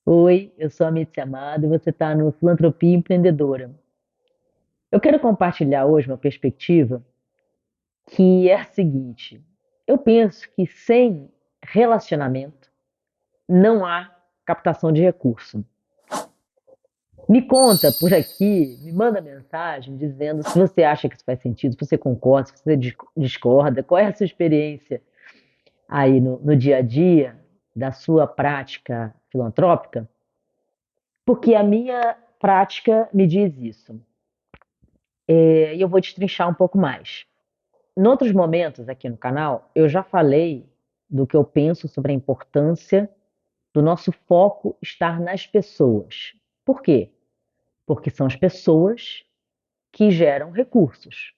Oi, eu sou a Mitzi Amado e você está no Filantropia Empreendedora. Eu quero compartilhar hoje uma perspectiva que é a seguinte: eu penso que sem relacionamento não há captação de recurso. Me conta por aqui, me manda mensagem dizendo se você acha que isso faz sentido, se você concorda, se você discorda, qual é a sua experiência aí no dia a dia da sua prática filantrópica, porque a minha prática me diz isso. E eu vou destrinchar um pouco mais. Em outros momentos aqui no canal, eu já falei do que eu penso sobre a importância do nosso foco estar nas pessoas. Por quê? Porque são as pessoas que geram recursos.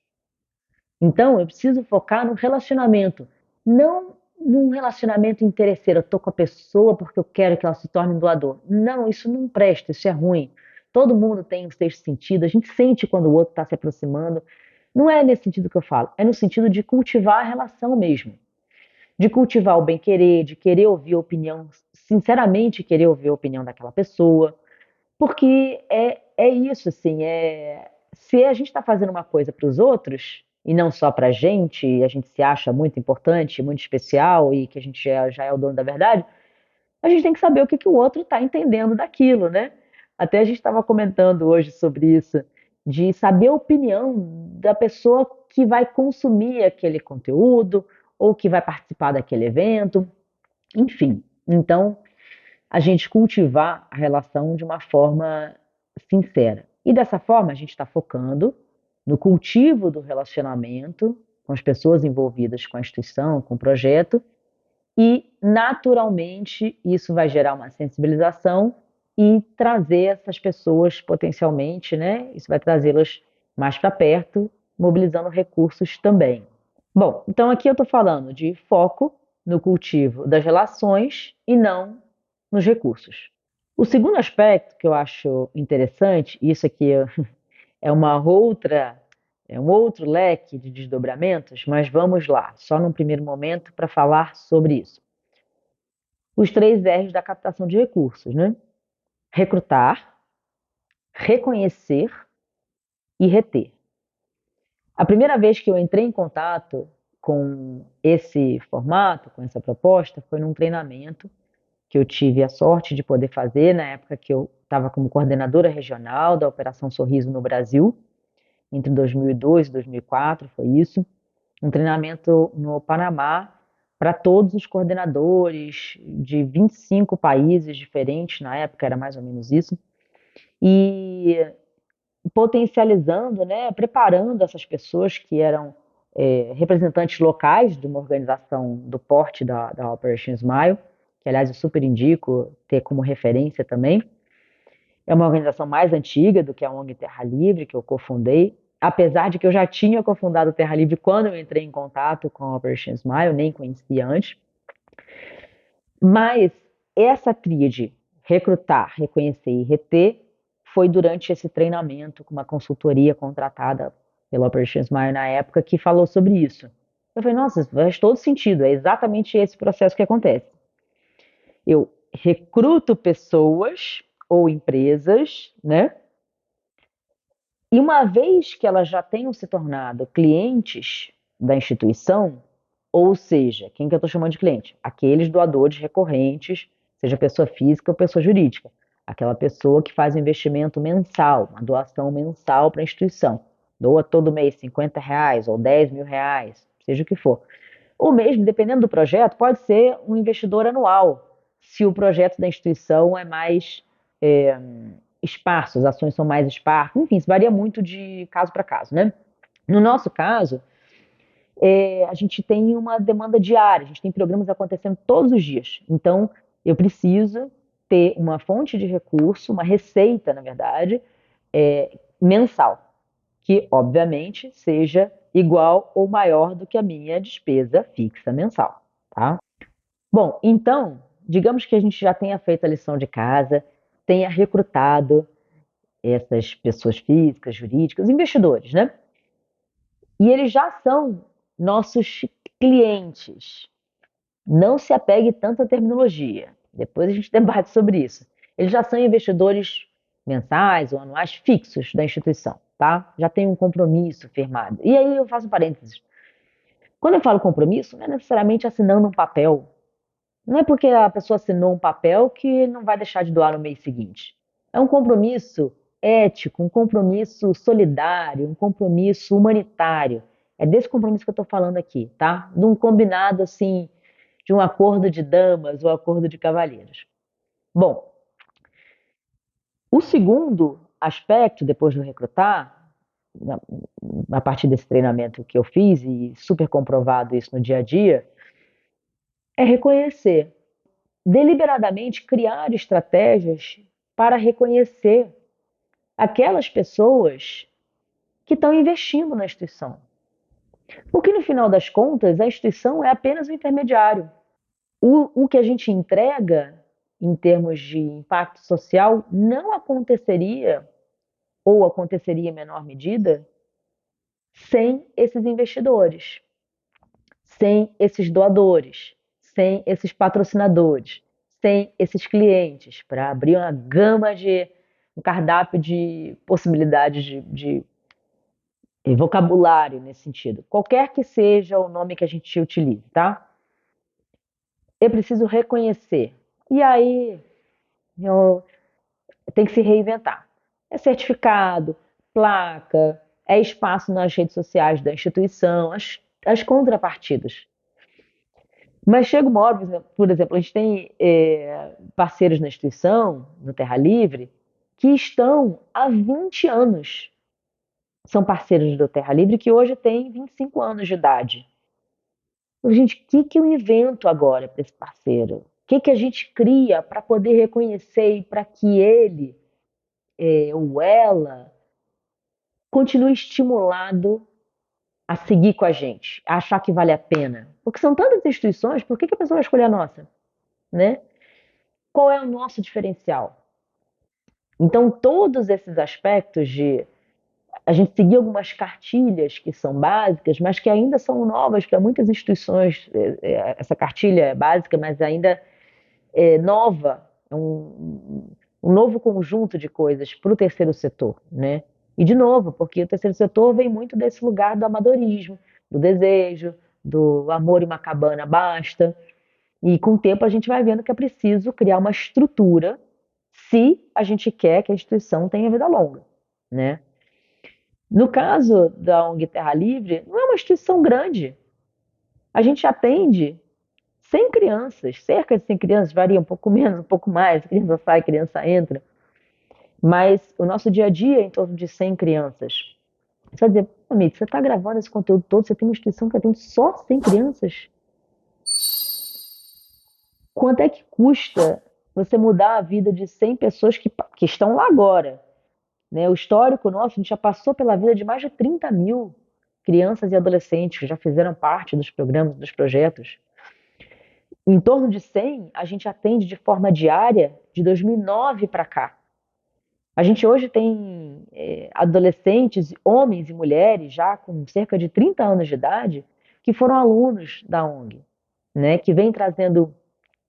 Então, eu preciso focar no relacionamento, não num relacionamento interesseiro. Eu estou com a pessoa porque eu quero que ela se torne um doador. Não, isso não presta, isso é ruim. Todo mundo tem um sexto sentido, a gente sente quando o outro está se aproximando. Não é nesse sentido que eu falo, é no sentido de cultivar a relação mesmo. De cultivar o bem-querer, de querer ouvir a opinião, sinceramente querer ouvir a opinião daquela pessoa. Porque é isso, assim, se a gente está fazendo uma coisa para os outros, e não só para a gente se acha muito importante, muito especial, e que a gente já é o dono da verdade, a gente tem que saber o que, que o outro está entendendo daquilo, né? Até a gente estava comentando hoje sobre isso, de saber a opinião da pessoa que vai consumir aquele conteúdo, ou que vai participar daquele evento, enfim. Então, a gente cultivar a relação de uma forma sincera. E dessa forma, a gente está focando no cultivo do relacionamento com as pessoas envolvidas com a instituição, com o projeto, e naturalmente isso vai gerar uma sensibilização e trazer essas pessoas potencialmente, né? Isso vai trazê-las mais para perto, mobilizando recursos também. Bom, então aqui eu estou falando de foco no cultivo das relações e não nos recursos. O segundo aspecto que eu acho interessante, e isso aqui é uma outra, é um outro leque de desdobramentos, mas vamos lá, só num primeiro momento para falar sobre isso. Os três R's da captação de recursos, né? Recrutar, reconhecer e reter. A primeira vez que eu entrei em contato com esse formato, com essa proposta, foi num treinamento que eu tive a sorte de poder fazer na época que eu estava como coordenadora regional da Operação Sorriso no Brasil, entre 2002 e 2004, foi isso. Um treinamento no Panamá para todos os coordenadores de 25 países diferentes, na época era mais ou menos isso, e potencializando, né, preparando essas pessoas que eram representantes locais de uma organização do porte da Operation Smile, que aliás eu super indico ter como referência também. É uma organização mais antiga do que a ONG Terra Livre, que eu cofundei, apesar de que eu já tinha cofundado Terra Livre quando eu entrei em contato com a Operation Smile, nem conhecia antes. Mas essa tríade, recrutar, reconhecer e reter, foi durante esse treinamento com uma consultoria contratada pela Operation Smile na época que falou sobre isso. Eu falei, nossa, isso faz todo sentido, é exatamente esse processo que acontece. Eu recruto pessoas ou empresas, né? E uma vez que elas já tenham se tornado clientes da instituição, ou seja, quem que eu estou chamando de cliente? Aqueles doadores recorrentes, seja pessoa física ou pessoa jurídica. Aquela pessoa que faz um investimento mensal, uma doação mensal para a instituição. Doa todo mês R$ 50 ou R$ 10.000, seja o que for. Ou mesmo, dependendo do projeto, pode ser um investidor anual, se o projeto da instituição é mais é, esparso, as ações são mais esparsas, enfim, isso varia muito de caso para caso, né? No nosso caso, a gente tem uma demanda diária, a gente tem programas acontecendo todos os dias. Então, eu preciso ter uma fonte de recurso, uma receita, na verdade, mensal, que, obviamente, seja igual ou maior do que a minha despesa fixa mensal, tá? Bom, então, digamos que a gente já tenha feito a lição de casa, tenha recrutado essas pessoas físicas, jurídicas, investidores, né? E eles já são nossos clientes. Não se apegue tanto à terminologia. Depois a gente debate sobre isso. eles já são investidores mensais ou anuais fixos da instituição, tá? Já tem um compromisso firmado. E aí eu faço um parênteses. Quando eu falo compromisso, não é necessariamente assinando um papel. Não é porque a pessoa assinou um papel que não vai deixar de doar no mês seguinte. É um compromisso ético, um compromisso solidário, um compromisso humanitário. É desse compromisso que eu estou falando aqui, tá? De um combinado assim, de um acordo de damas ou acordo de cavalheiros. Bom, o segundo aspecto, depois do recrutar, a partir desse treinamento que eu fiz e super comprovado isso no dia a dia, é reconhecer, deliberadamente criar estratégias para reconhecer aquelas pessoas que estão investindo na instituição. Porque no final das contas, a instituição é apenas um intermediário. O que a gente entrega em termos de impacto social não aconteceria, ou aconteceria em menor medida, sem esses investidores, sem esses doadores, sem esses patrocinadores, sem esses clientes, para abrir uma gama de um cardápio de possibilidades de vocabulário nesse sentido. Qualquer que seja o nome que a gente utilize, tá? Eu preciso reconhecer. E aí eu tenho que se reinventar. É certificado, placa, é espaço nas redes sociais da instituição, as contrapartidas. Mas chega uma hora, por exemplo, a gente tem parceiros na instituição, no Terra Livre, que estão há 20 anos. São parceiros do Terra Livre que hoje têm 25 anos de idade. Gente, o que eu invento agora para esse parceiro? O que a gente cria para poder reconhecer e para que ele ou ela continue estimulado a seguir com a gente, a achar que vale a pena? Porque são tantas instituições, por que a pessoa vai escolher a nossa? Né? Qual é o nosso diferencial? Então, todos esses aspectos de a gente seguir algumas cartilhas que são básicas, mas que ainda são novas para muitas instituições. Essa cartilha é básica, mas ainda é nova, é um novo conjunto de coisas para o terceiro setor, né? E de novo, porque o terceiro setor vem muito desse lugar do amadorismo, do desejo, do amor em uma cabana basta. E com o tempo a gente vai vendo que é preciso criar uma estrutura se a gente quer que a instituição tenha vida longa, né? No caso da ONG Terra Livre, não é uma instituição grande. A gente atende 100 crianças, cerca de 100 crianças, varia um pouco menos, um pouco mais, criança sai, criança entra. Mas o nosso dia a dia é em torno de 100 crianças. Você vai dizer, amigo, você está gravando esse conteúdo todo, você tem uma instituição que atende só 100 crianças? Quanto é que custa você mudar a vida de 100 pessoas que estão lá agora? Né? O histórico nosso, a gente já passou pela vida de mais de 30 mil crianças e adolescentes que já fizeram parte dos programas, dos projetos. Em torno de 100, a gente atende de forma diária de 2009 para cá. A gente hoje tem adolescentes, homens e mulheres, já com cerca de 30 anos de idade, que foram alunos da ONG, né? Que vem trazendo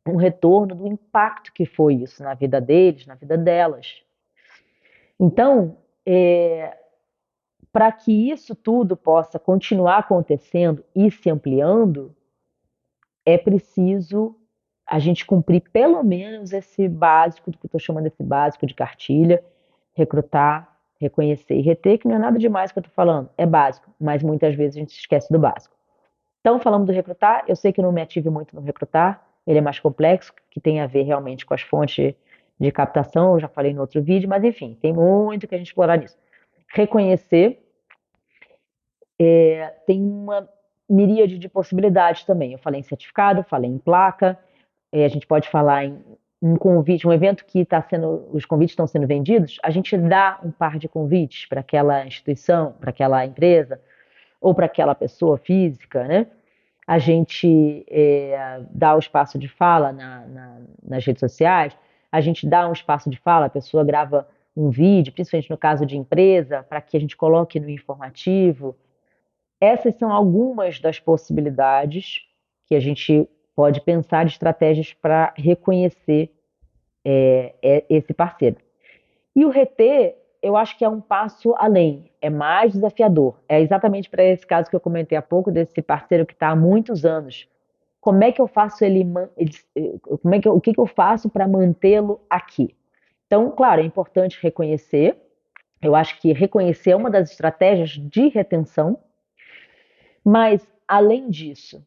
um retorno do impacto que foi isso na vida deles, na vida delas. Então, para que isso tudo possa continuar acontecendo e se ampliando, é preciso a gente cumprir pelo menos esse básico, do que eu estou chamando esse básico de cartilha, recrutar, reconhecer e reter, que não é nada demais que eu estou falando, é básico, mas muitas vezes a gente se esquece do básico. Então, falando do recrutar, eu sei que eu não me ative muito no recrutar, ele é mais complexo, que tem a ver realmente com as fontes de captação, eu já falei no outro vídeo, mas enfim, tem muito que a gente explorar nisso. Reconhecer, tem uma miríade de possibilidades também. Eu falei em certificado, falei em placa, a gente pode falar em um convite, um evento que está sendo, os convites estão sendo vendidos, a gente dá um par de convites para aquela instituição, para aquela empresa, ou para aquela pessoa física, né? A gente dá o espaço de fala nas redes sociais, a gente dá um espaço de fala, a pessoa grava um vídeo, principalmente no caso de empresa, para que a gente coloque no informativo. Essas são algumas das possibilidades que a gente pode pensar de estratégias para reconhecer é esse parceiro. E o reter, eu acho que é um passo além, é mais desafiador. É exatamente para esse caso que eu comentei há pouco, desse parceiro que está há muitos anos. Como é que eu faço como é que o que que eu faço para mantê-lo aqui? Então, claro, é importante reconhecer. Eu acho que reconhecer é uma das estratégias de retenção, mas além disso,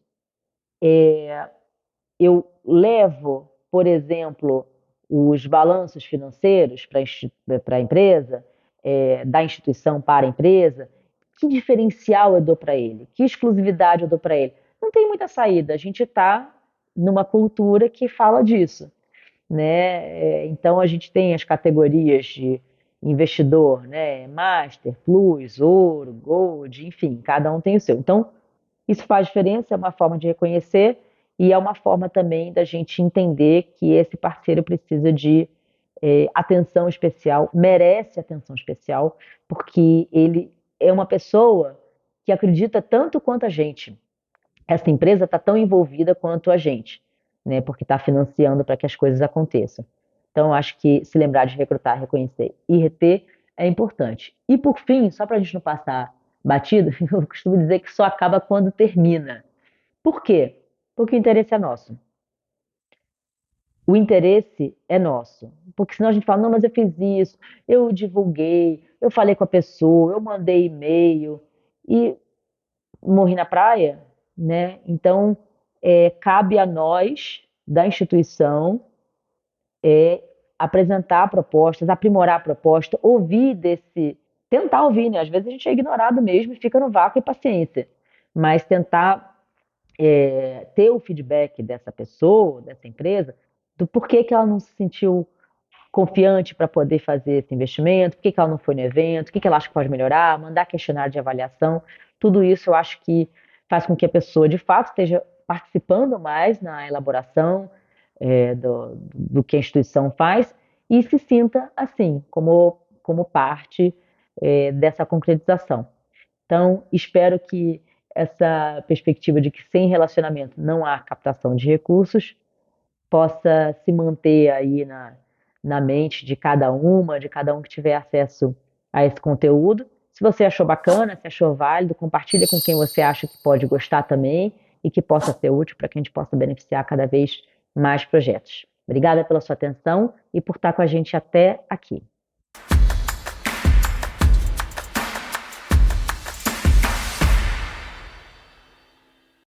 eu levo, por exemplo, os balanços financeiros para a empresa, da instituição para a empresa. Que diferencial eu dou para ele? Que exclusividade eu dou para ele? Não tem muita saída. A gente está numa cultura que fala disso, né? Então a gente tem as categorias de investidor, né? Master, Plus, Ouro, Gold, enfim, cada um tem o seu. Então isso faz diferença, é uma forma de reconhecer e é uma forma também da gente entender que esse parceiro precisa de atenção especial, merece atenção especial, porque ele é uma pessoa que acredita tanto quanto a gente. Essa empresa está tão envolvida quanto a gente, né? Porque está financiando para que as coisas aconteçam. Então, acho que se lembrar de recrutar, reconhecer e reter é importante. E por fim, só para a gente não passar batido, eu costumo dizer que só acaba quando termina. Por quê? Porque o interesse é nosso. O interesse é nosso. Porque senão a gente fala, não, mas eu fiz isso, eu divulguei, eu falei com a pessoa, eu mandei e-mail e morri na praia, né? Então, cabe a nós, da instituição, apresentar propostas, aprimorar a proposta, ouvir desse. Tentar ouvir, né? Às vezes a gente é ignorado mesmo e fica no vácuo e paciência. Mas tentar ter o feedback dessa pessoa, dessa empresa, do porquê que ela não se sentiu confiante para poder fazer esse investimento, por que que ela não foi no evento, o que que ela acha que pode melhorar, mandar questionário de avaliação. Tudo isso eu acho que faz com que a pessoa, de fato, esteja participando mais na elaboração do que a instituição faz e se sinta assim, como parte dessa concretização. Então, espero que essa perspectiva de que sem relacionamento não há captação de recursos possa se manter aí na mente de cada um que tiver acesso a esse conteúdo. Se você achou bacana, se achou válido, compartilha com quem você acha que pode gostar também e que possa ser útil para que a gente possa beneficiar cada vez mais projetos. Obrigada pela sua atenção e por estar com a gente até aqui.